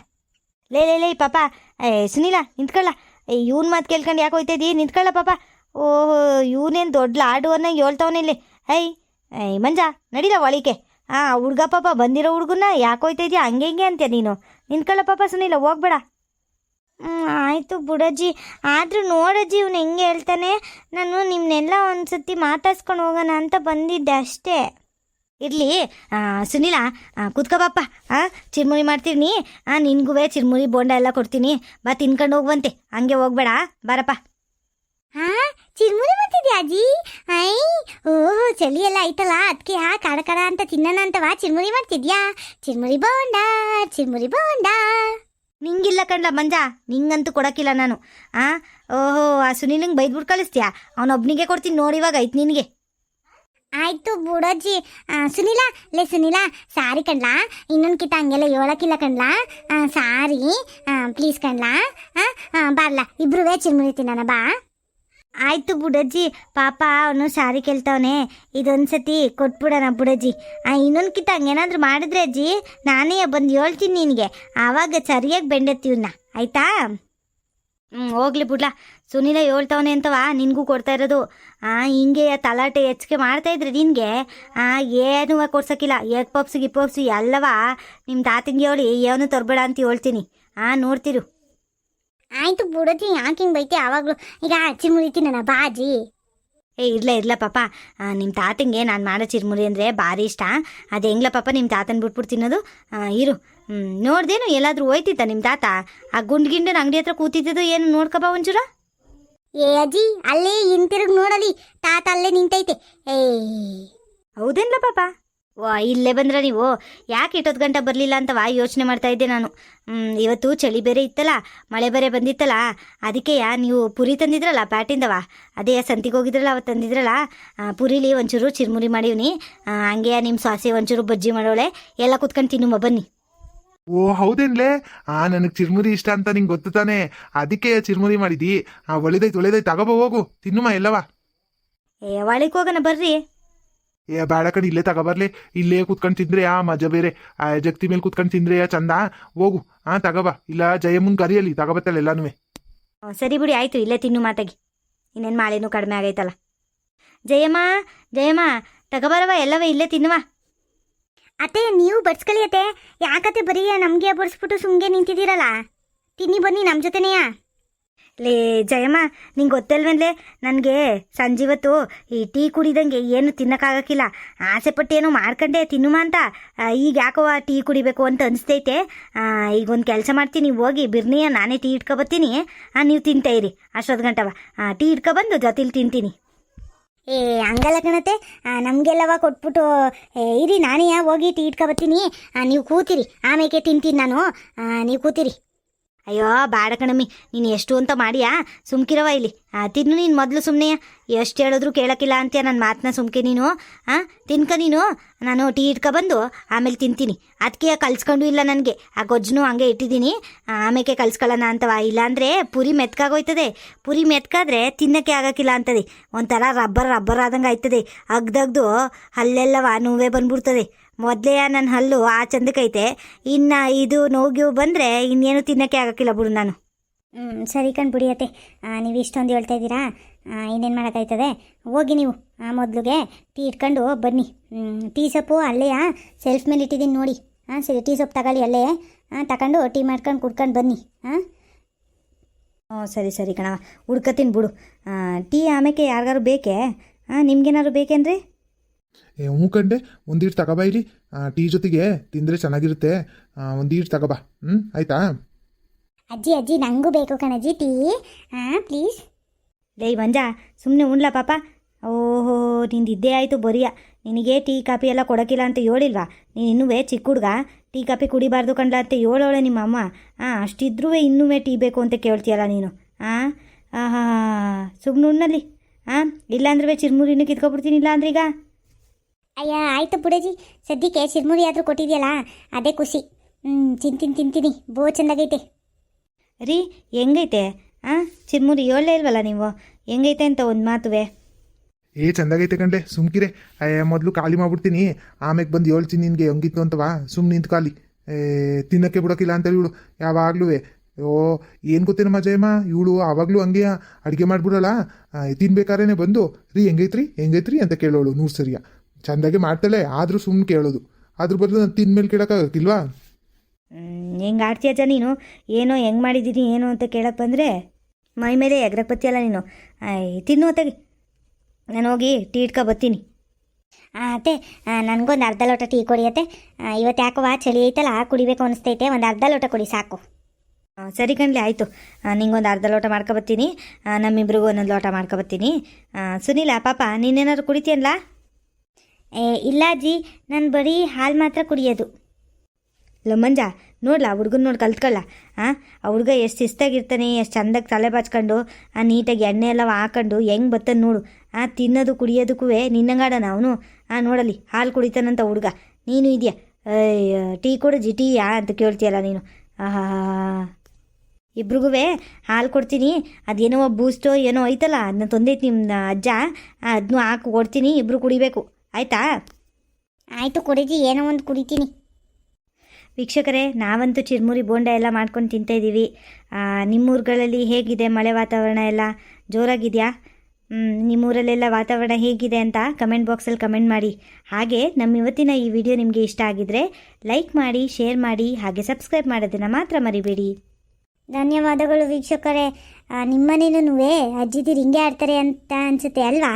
ಲೇ ಪಾಪ, ಸುನೀಲ ನಿಂತ್ಕೊಳ್ಳ. ಇವ್ನ ಮಾತು ಕೇಳ್ಕೊಂಡು ಯಾಕೆ ಹೋಯ್ತಾಯಿದ್ದೀ? ನಿಂತ್ಕೊಳ್ಳ ಪಾಪ. ಓಹೋ, ಇವನೇನು ದೊಡ್ಡ ಲಾಡುವನ್ನ ಹೇಳ್ತವನೇ ಇಲ್ಲಿ. ಮಂಜ ನಡೀಲ ಒಳಿಕೆ. ಹುಡ್ಗ ಪಾಪ ಬಂದಿರೋ ಹುಡ್ಗನ್ನ ಯಾಕೆ ಹೋಯ್ತಾಯಿದ್ಯಾ? ಹಂಗೆ ಅಂತ್ಯ ನೀನು. ನಿಂತ್ಕೊಳ್ಳ ಪಾಪ ಸುನೀಲ, ಹೋಗ್ಬೇಡ. ಆಯಿತು ಬಿಡಜ್ಜಿ. ಆದರೂ ನೋಡಜ್ಜಿ ಇವನು ಹೆಂಗೆ ಹೇಳ್ತಾನೆ. ನಾನು ನಿಮ್ಮನ್ನೆಲ್ಲ ಒಂದು ಸತಿ ಮಾತಾಡ್ಸ್ಕೊಂಡು ಹೋಗೋಣ ಅಂತ ಬಂದಿದ್ದೆ ಅಷ್ಟೇ. ಇರಲಿ ಸುನೀಲ, ಕೂತ್ಕೋ ಬಾಪ್ಪ. ಚಿರ್ಮುರಿ ಮಾಡ್ತೀನಿ. ನಿನ್ಗೂ ಚಿರ್ಮುರಿ ಬೋಂಡ ಎಲ್ಲ ಕೊಡ್ತೀನಿ. ಬಾ ತಿನ್ಕೊಂಡು ಹೋಗುವಂತೆ, ಹಂಗೆ ಹೋಗ್ಬೇಡ, ಬಾರಪ್ಪ. ಹಾ ಚಿರ್ಮುರಿ ಮಾಡ್ತಿದ್ಯಾ ಅಜ್ಜಿ? ಐ ಓಹ್ ಚಳಿ ಎಲ್ಲ ಆಯ್ತಲ್ಲ ಅದಕ್ಕೆ ಕಡ ಕಡ ಅಂತ ತಿನ್ನೋಣ ಅಂತವಾ ಚಿರ್ಮುರಿ ಮಾಡ್ತಿದ್ಯಾ? ಚಿರ್ಮುರಿ ಬೋಂಡ, ಚಿರ್ಮುರಿ ಬೋಂಡ. ನಿಂಗಿಲ್ಲ ಕಣ್ಲ ಮಂಜ, ನಿಂಗಂತೂ ಕೊಡೋಕ್ಕಿಲ್ಲ ನಾನು. ಓಹೋ, ಆ ಸುನಿಲಿಂಗೆ ಬೈದ್ಬಿಟ್ಟು ಕಳಿಸ್ತೀಯಾ? ಅವನೊಬ್ನಿಗೆ ಕೊಡ್ತೀನಿ ನೋಡಿ, ಇವಾಗ ಐತೆ ನಿನಗೆ. ಆಯ್ತು ಬುಡಜ್ಜಿ. ಸುನೀಲಾ ಸಾರಿ ಕಣ್ಲಾ, ಇನ್ನೊಂದು ಕಿತ ಹಂಗೆಲ್ಲ ಹೇಳಕ್ಕಿಲ್ಲ ಕಣ್ಲಾ. Sorry please ಕಣ್ಲಾ. ಬರ್ಲಾ ಇಬ್ರುವೇ ಚಿರ್ಮುರಿ ತಿನ್ನೋಣ ಬಾ. ಆಯ್ತು ಬುಡಜ್ಜಿ, ಪಾಪ ಅವನು ಸಾರಿ ಕೇಳ್ತಾವನೆ, ಇದೊಂದ್ಸತಿ ಕೊಟ್ಬಿಡೋಣ ಬುಡಜ್ಜಿ. ಇನ್ನೊಂದು ಕಿತ್ತ ಹಂಗೇನಾದ್ರೂ ಮಾಡಿದ್ರೆ ಅಜ್ಜಿ ನಾನೇ ಬಂದು ಹೇಳ್ತೀನಿ ನಿನಗೆ, ಆವಾಗ ಸರಿಯಾಗಿ ಬೆಂಡೆತ್ತೀವನ್ನ, ಆಯ್ತಾ? ಹೋಗ್ಲಿ ಬಿಡ್ಲಾ, ಸುನೀಲ ಹೇಳ್ತಾವನೆ ಅಂತವಾ ನಿನಗೂ ಕೊಡ್ತಾ ಇರೋದು. ಹಿಂಗೆ ತಲಾಟೆ ಹೆಚ್ಚಿಗೆ ಮಾಡ್ತಾಯಿದ್ರೆ ನಿನಗೆ ಏನೂ ಕೊಡ್ಸೋಕ್ಕಿಲ್ಲ. ಎಗ್ ಪಪ್ಸು ಗಿಪ್ಪಪ್ಸು ಎಲ್ಲವ ನಿಮ್ಮ ತಾತಂಗೆ ಹೇಳಿ ಏನು ತರಬೇಡ ಅಂತ ಹೇಳ್ತೀನಿ. ನೋಡ್ತಿರು. ಆಯ್ತು ಬುಡಜ್ಜಿ, ಯಾಕೆ ಹಿಂಗೆ ಬೈತಿ ಆವಾಗಲೂ? ಈಗ ಚಿರ್ಮುರಿ ತಿನ್ನೋಣ ಬಾಜಿ. ಇರ್ಲ ಪಾಪ, ನಿಮ್ಮ ತಾತಂಗೆ ನಾನು ಮಾಡೋ ಚಿರ್ಮುರಿ ಅಂದರೆ ಭಾರಿ ಇಷ್ಟ. ಅದು ಹೆಂಗ್ಲ ಪಾಪ ನಿಮ್ಮ ತಾತನ ಬಿಟ್ಬಿಟ್ಟು ತಿನ್ನೋದು? ಇರು. ನೋಡ್ದೇನು ಎಲ್ಲಾದರೂ ಹೋಯ್ತಿತ್ತ ನಿಮ್ಮ ತಾತ? ಆ ಗುಂಡ್ಗಿಂಡನ ಅಂಗಡಿ ಹತ್ರ ಕೂತಿದ್ದು ಏನು ನೋಡ್ಕಬಾ ಒಂಚೂರ. ಏ ಅಜ್ಜಿ, ಅಲ್ಲೇ ಹಿಂತಿರುಗಿ ನೋಡಲಿ, ತಾತ ಅಲ್ಲೇ ನಿಂತೈತೆ. ಹೌದೇನ್ಲ ಪಾಪ? ಇಲ್ಲೇ ಬಂದ್ರೆ ನೀವು ಯಾಕೆ ಇಟ್ಟೊತ್ತು ಗಂಟೆ ಬರಲಿಲ್ಲ ಅಂತವಾ ಯೋಚನೆ ಮಾಡ್ತಾ ಇದ್ದೆ ನಾನು. ಇವತ್ತು ಚಳಿ ಬೇರೆ ಇತ್ತಲ್ಲ, ಮಳೆ ಬೇರೆ ಬಂದಿತ್ತಲ್ಲ, ಅದಕ್ಕೆ ನೀವು ಪುರಿ ತಂದಿದ್ರಲ್ಲ ಪ್ಯಾಟಿಂದವ, ಅದೇ ಸಂತಿಗೆ ಹೋಗಿದ್ರಲ್ಲ ಅವತ್ತು ತಂದಿದ್ರಲ್ಲ, ಪುರಿಲಿ ಒಂಚೂರು ಚಿರ್ಮುರಿ ಮಾಡೀವ್ನಿ. ಹಂಗೆ ನಿಮ್ಮ ಸಾಸೆ ಒಂಚೂರು ಬಜ್ಜಿ ಮಾಡೋಳೆ, ಎಲ್ಲ ಕುತ್ಕೊಂಡು ತಿನ್ನುಮ್ಮ ಬನ್ನಿ. ಓ ಹೌದೇನ್ಲೇ, ನನಗೆ ಚಿರ್ಮುರಿ ಇಷ್ಟ ಅಂತ ನಿಂಗೆ ಗೊತ್ತು ತಾನೆ, ಅದಕ್ಕೆ ಚಿರ್ಮುರಿ ಮಾಡಿದಿ. ಒಳ್ಳೇದೈತೆ ತಗೋಬ, ಹೋಗು ತಿನ್ನುಮ ಎಲ್ಲವ. ಒಳಗೆ ಹೋಗೋಣ ಬರ್ರಿ. ಬೇಡ ಕಣ್, ಇಲ್ಲೇ ತಗೋಬರ್ಲಿ. ಇಲ್ಲೇ ಕುತ್ಕೊಂಡು ತಿಂದ್ರೆ ಮಜಾ ಬೇರೆ. ಜಗತಿ ಮೇಲೆ ಕುತ್ಕೊಂಡು ತಿಂದ್ರೆ ಚಂದ. ಹೋಗು ತಗೋಬಾ, ಇಲ್ಲ ಜಯಮ್ಮನ್ ಕರಿಯಲ್ಲಿ ತಗೋಬತ್ತಲ್ಲ ಎಲ್ಲಾನು. ಸರಿ ಬಿಡಿ, ಆಯಿತು, ಇಲ್ಲೇ ತಿನ್ನು ಮಾತಾಗಿ. ಇನ್ನೇನು ಮಾಳೇನೂ ಕಡಿಮೆ ಆಗೈತಲ್ಲ. ಜಯಮ್ಮ ತಗೋಬರವ ಎಲ್ಲವೇ, ಇಲ್ಲೇ ತಿನ್ನುವ. ಅತ್ತೆ ನೀವು ಬಡ್ಸ್ಕೊಳ್ಳಿ ಅತ್ತೆ, ಯಾಕತ್ತೆ ಬರೀ ನಮಗೆ ಬಡಿಸ್ಬಿಟ್ಟು ಸುಮ್ಗೆ ನಿಂತಿದ್ದೀರಲ್ಲ? ತಿನ್ನಿ ಬನ್ನಿ ನಮ್ಮ ಜೊತೆನೆಯಾ. ಲೇ ಜಯಮ್ಮ, ನಿಂಗೆ ಗೊತ್ತಲ್ವನ್ಲೇ, ನನಗೆ ಸಂಜೀವತ್ತು ಈ ಟೀ ಕುಡಿದಂಗೆ ಏನು ತಿನ್ನೋಕ್ಕಾಗಕ್ಕಿಲ್ಲ. ಆಸೆ ಪಟ್ಟೇನೋ ಮಾಡ್ಕೊಂಡೆ ತಿನ್ನುಮ ಅಂತ, ಈಗ ಯಾಕೋ ಟೀ ಕುಡಿಬೇಕು ಅಂತ ಅನಿಸ್ತೈತೆ. ಈಗ ಒಂದು ಕೆಲಸ ಮಾಡ್ತೀನಿ, ಹೋಗಿ ಬಿರ್ನಿಯ ನಾನೇ ಟೀ ಇಟ್ಕೊಬತ್ತೀನಿ. ನೀವು ತಿಂತಾ ಇರಿ ಅಷ್ಟೊತ್ತು ಗಂಟವ. ಟೀ ಇಟ್ಕೊಬಂದು ಜೊತೆಲಿ ತಿಂತೀನಿ. ಹಂಗಲ್ಲ ಕಣತ್ತೆ, ನಮಗೆಲ್ಲವ ಕೊಟ್ಬಿಟ್ಟು ಇರಿ, ನಾನೇ ಹೋಗಿ ಟೀ ಇಟ್ಕೊಬತ್ತೀನಿ. ನೀವು ಕೂತಿರಿ, ಆಮೇಲೆ ತಿಂತೀನಿ ನಾನು. ನೀವು ಕೂತಿರಿ. ಅಯ್ಯೋ ಬೇಡ ಕಣಮ್ಮಿ, ನೀನು ಎಷ್ಟು ಅಂತ ಮಾಡಿಯಾ, ಸುಮ್ಕಿರವ ಇಲ್ಲಿ. ತಿನ್ನು ನೀನು ಮೊದಲು ಸುಮ್ಮನೆ. ಎಷ್ಟು ಹೇಳಿದ್ರು ಕೇಳೋಕ್ಕಿಲ್ಲ ಅಂತೀಯ ನನ್ನ ಮಾತನ್ನ, ಸುಮ್ಕೆ ನೀನು. ತಿನ್ಕ ನೀನು, ನಾನು ಟೀ ಇಟ್ಕೊಬಂದು ಆಮೇಲೆ ತಿಂತೀನಿ. ಅದಕ್ಕೆ ಕಲ್ಸ್ಕೊಂಡು ಇಲ್ಲ ನನಗೆ, ಆ ಗೊಜ್ಜು ಹಂಗೆ ಇಟ್ಟಿದ್ದೀನಿ, ಆಮೇಲೆ ಕಲ್ಸ್ಕೊಳ್ಳೋಣ ಅಂತವ. ಇಲ್ಲಾಂದರೆ ಪುರಿ ಮೆತ್ಕಾಗೋಯ್ತದೆ. ಪುರಿ ಮೆತ್ಕಾದ್ರೆ ತಿನ್ನೋಕ್ಕೆ ಆಗೋಕ್ಕಿಲ್ಲ ಅಂತದೆ, ಒಂಥರ ರಬ್ಬರ್ ಆದಂಗೆ ಆಯ್ತದೆ. ಅಗ್ದಗ್ದು ಹಲ್ಲೆಲ್ಲವ ನೋವೇ ಬಂದ್ಬಿಡ್ತದೆ. ಮೊದಲೇ ನನ್ನ ಹಲ್ಲು ಚಂದಕ್ಕೈತೆ, ಇನ್ನು ಇದು ನೋವು ಬಂದರೆ ಇನ್ನೇನು ತಿನ್ನೋಕ್ಕೆ ಆಗೋಕ್ಕಿಲ್ಲ ಬಿಡು ನಾನು. ಸರಿ ಕಣ್ ಬಿಡಿಯತ್ತೆ, ನೀವು ಇಷ್ಟೊಂದು ಹೇಳ್ತಾ ಇದ್ದೀರಾ, ಇನ್ನೇನು ಮಾಡೋಕ್ಕಾಯ್ತದೆ. ಹೋಗಿ ನೀವು ಮೊದಲಿಗೆ ಟೀ ಇಟ್ಕೊಂಡು ಬನ್ನಿ. ಟೀ ಸೊಪ್ಪು ಅಲ್ಲೇ ಸೆಲ್ಫ್ ಮೇಲೆ ಇಟ್ಟಿದ್ದೀನಿ ನೋಡಿ. ಸರಿ, ಟೀ ಸೊಪ್ಪು ತಗೊಳ್ಳಿ ಅಲ್ಲೇ, ತಗೊಂಡು ಟೀ ಮಾಡ್ಕೊಂಡು ಕುಡ್ಕೊಂಡು ಬನ್ನಿ. ಸರಿ ಕಣವ, ಹುಡ್ಕತೀನಿ ಬಿಡು. ಟೀ ಆಮೇಲೆ ಯಾರಿಗಾರು ಬೇಕೇ? ನಿಮ್ಗೇನಾದ್ರು ಬೇಕೇನ್ರಿ? ಹ್ಞೂ ಕಂಡೆ, ಒಂದೀಟು ತಗೋಬಾ ಇಲ್ಲಿ. ಟೀ ಜೊತೆಗೆ ತಿಂದರೆ ಚೆನ್ನಾಗಿರುತ್ತೆ. ಒಂದೀಟು ತಗೋಬಾ. ಆಯ್ತಾ? ಅಜ್ಜಿ ನನಗೂ ಬೇಕು ಕಣಜ್ಜಿ ಟೀ, ಪ್ಲೀಸ್. ಲೇ ಮಂಜ, ಸುಮ್ಮನೆ ಉಣ್ಲಾ ಪಾಪ. ಓಹೋ, ನಿಂದಿದ್ದೇ ಆಯಿತು ಬರಿಯ. ನಿನಗೆ ಟೀ ಕಾಫಿ ಎಲ್ಲ ಕೊಡೋಕ್ಕಿಲ್ಲ ಅಂತ ಹೇಳಿಲ್ವಾ? ನೀನು ಇನ್ನೂ ಚಿಕ್ಕ ಹುಡುಗ, ಟೀ ಕಾಫಿ ಕುಡಿಬಾರ್ದು ಕಣ್ಲ ಅಂತ ಹೇಳೋಳೆ ನಿಮ್ಮ ಅಮ್ಮ. ಅಷ್ಟಿದ್ರೂ ಇನ್ನೂ ಟೀ ಬೇಕು ಅಂತ ಕೇಳ್ತೀಯಲ್ಲ ನೀನು. ಸುಮ್ಮನೆ ಉಣ್ಣಲ್ಲಿ. ಇಲ್ಲಾಂದ್ರೆ ಚಿರ್ಮುರಿನೂ ಕಿತ್ಕೊಬಿಡ್ತೀನಿ, ಇಲ್ಲ ಅಂದ್ರೆ ಈಗ. ಅಯ್ಯ ಆಯಿತು ಬಿಡಜ್ಜಿ, ಸದ್ಯಕ್ಕೆ ಚಿರ್ಮುರಿ ಆದರೂ ಕೊಟ್ಟಿದೆಯಲ್ಲ ಅದೇ ಖುಷಿ. ತಿಂತೀನಿ, ಬೋ ಚೆಂದಾಗೈತೆ. ರೀ ಹೆಂಗೈತೆ? ಚಿರ್ಮುರಿ ಹೇಳಲೇ ಇಲ್ವಲ್ಲ ನೀವು, ಹೆಂಗೈತೆ ಅಂತ ಒಂದು ಮಾತುವೆ. ಚಂದಾಗೈತೆ ಕಂಡೆ, ಸುಮ್ಕಿರೆ. ಮೊದಲು ಖಾಲಿ ಮಾಡ್ಬಿಡ್ತೀನಿ, ಆಮೇಲೆ ಬಂದು ಹೇಳ್ತೀನಿ ನಿನಗೆ ಹೆಂಗಿತ್ತು ಅಂತವಾ. ಸುಮ್ಮನೆ ನಿಂತು ಖಾಲಿ ತಿನ್ನೋಕ್ಕೆ ಬಿಡೋಕ್ಕಿಲ್ಲ ಅಂತೇಳಿ ಇವಳು ಯಾವಾಗಲೂ. ಏನು ಗೊತ್ತೇನಮ್ಮ ಜಯಮ್ಮ, ಇವಳು ಆವಾಗಲೂ ಹಂಗೆ ಅಡುಗೆ ಮಾಡಿಬಿಡಲ್ಲ, ತಿನ್ಬೇಕಾದ್ರೆ ಬಂದು ರೀ ಹೆಂಗೈತ್ರಿ ಅಂತ ಕೇಳೋಳು. 100 ಸರಿಯ ಚೆಂದಾಗೆ ಮಾಡ್ತಾಳೆ, ಆದರೂ ಸುಮ್ಮನೆ ಕೇಳೋದು. ಅದ್ರ ಬದಲು ನಾನು ತಿಂದ್ಮೇಲೆ ಕೇಳೋಕ್ಕಾಗಕ್ಕಿಲ್ವಾ? ಹೆಂಗೆ ಆಡ್ತೀಯಜ್ಜ ನೀನು? ಏನೋ ಹೆಂಗೆ ಮಾಡಿದ್ದೀನಿ ಏನು ಅಂತ ಕೇಳಕ್ಕೆ ಬಂದರೆ ಮೈ ಮೇಲೆ ಎಗ್ರಪತ್ತಿಯಲ್ಲ ನೀನು. ತಿನ್ನು ಹೊತ್ತಾಗಿ, ನಾನು ಹೋಗಿ ಟೀ ಇಟ್ಕೊಬತ್ತೀನಿ. ಅತ್ತೆ ನನಗೊಂದು ಅರ್ಧ ಲೋಟ ಟೀ ಕೊಡಿ ಅತ್ತೆ. ಇವತ್ತು ಯಾಕೋ ಚಳಿ ಐತಲ್ಲ, ಕುಡಿಬೇಕು ಅನಿಸ್ತೈತೆ. ಒಂದು ಅರ್ಧ ಲೋಟ ಕೊಡಿ ಸಾಕು. ಸರಿ ಕಣ್ಲೆ ಆಯಿತು. ನಿಂಗೊಂದು ಅರ್ಧ ಲೋಟ ಮಾಡ್ಕೊಬತ್ತೀನಿ, ನಮ್ಮಿಬ್ರಿಗೂ ಒಂದೊಂದು ಲೋಟ ಮಾಡ್ಕೊಬತ್ತೀನಿ. ಸುನೀಲ ಪಾಪ ನೀನೇನಾದ್ರು ಕುಡಿತೀಯಲ್ಲ? ಇಲ್ಲ ಅಜ್ಜಿ, ನಾನು ಬರೀ ಹಾಲು ಮಾತ್ರ ಕುಡಿಯೋದು. ಲಮ್ಮಂಜ ನೋಡ್ಲಾ ಹುಡ್ಗನ ನೋಡಿ ಕಲ್ತ್ಕೊಳ್ಳ. ಆ ಹುಡ್ಗ ಎಷ್ಟು ಶಿಸ್ತಾಗಿರ್ತಾನೆ, ಎಷ್ಟು ಚಂದಾಗಿ ತಲೆ ಬಾಚ್ಕೊಂಡು ನೀಟಾಗಿ ಎಣ್ಣೆ ಎಲ್ಲ ಹಾಕೊಂಡು ಹೆಂಗೆ ಬತ್ತಾನೆ ನೋಡು. ತಿನ್ನೋದು ಕುಡಿಯೋದಕ್ಕೂ ನಿನ್ನಂಗಾಡನ ಅವನು. ನೋಡಲಿ ಹಾಲು ಕುಡಿತಾನಂತ ಹುಡ್ಗ. ನೀನು ಇದೆಯಾ ಟೀ ಕೊಡು ಜಿ ಟೀಯಾ ಅಂತ ಕೇಳ್ತೀಯಲ್ಲ ನೀನು. ಆಹಾ, ಇಬ್ರಿಗೂ ಹಾಲು ಕೊಡ್ತೀನಿ. ಅದೇನೋ ಬೂಸ್ಟೋ ಏನೋ ಐತಲ್ಲ, ಅದನ್ನ ತಂದೈತಿ ನಿಮ್ಮ ಅಜ್ಜ, ಅದನ್ನೂ ಹಾಕಿ ಕೊಡ್ತೀನಿ, ಇಬ್ಬರು ಕುಡಿಬೇಕು ಆಯಿತಾ? ಆಯಿತು ಕೊಡಿಜಿ, ಏನೋ ಒಂದು ಕುಡಿತೀನಿ. ವೀಕ್ಷಕರೇ, ನಾವಂತೂ ಚಿರ್ಮುರಿ ಬೋಂಡ ಎಲ್ಲ ಮಾಡ್ಕೊಂಡು ತಿಂತಾಯಿದ್ದೀವಿ. ನಿಮ್ಮೂರುಗಳಲ್ಲಿ ಹೇಗಿದೆ ಮಳೆ ವಾತಾವರಣ ಎಲ್ಲ ಜೋರಾಗಿದೆಯಾ? ನಿಮ್ಮೂರಲ್ಲೆಲ್ಲ ವಾತಾವರಣ ಹೇಗಿದೆ ಅಂತ ಕಮೆಂಟ್ ಬಾಕ್ಸಲ್ಲಿ ಕಮೆಂಟ್ ಮಾಡಿ. ಹಾಗೆ ನಮ್ಮ ಇವತ್ತಿನ ಈ ವಿಡಿಯೋ ನಿಮಗೆ ಇಷ್ಟ ಆಗಿದ್ದರೆ ಲೈಕ್ ಮಾಡಿ, ಶೇರ್ ಮಾಡಿ, ಹಾಗೆ ಸಬ್ಸ್ಕ್ರೈಬ್ ಮಾಡೋದನ್ನು ಮಾತ್ರ ಮರಿಬೇಡಿ. ಧನ್ಯವಾದಗಳು ವೀಕ್ಷಕರೇ. ನಿಮ್ಮನೇನೂ ಅಜ್ಜಿದಿರು ಹಿಂಗೆ ಆಡ್ತಾರೆ ಅಂತ ಅನಿಸುತ್ತೆ ಅಲ್ವಾ?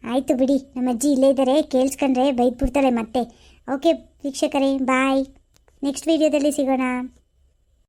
ಆಯಿತು ಬಿಡಿ, ನಮ್ಮ ಅಜ್ಜಿ ಇಲ್ಲೇ ಇದ್ದಾರೆ, ಕೇಳಿಸ್ಕೊಂಡ್ರೆ ಬೈದ್ಬಿಡ್ತಾಳೆ ಮತ್ತೆ. ಓಕೆ ವೀಕ್ಷಕರೇ, ಬಾಯ್. ನೆಕ್ಸ್ಟ್ ವಿಡಿಯೋದಲ್ಲಿ ಸಿಗೋಣ.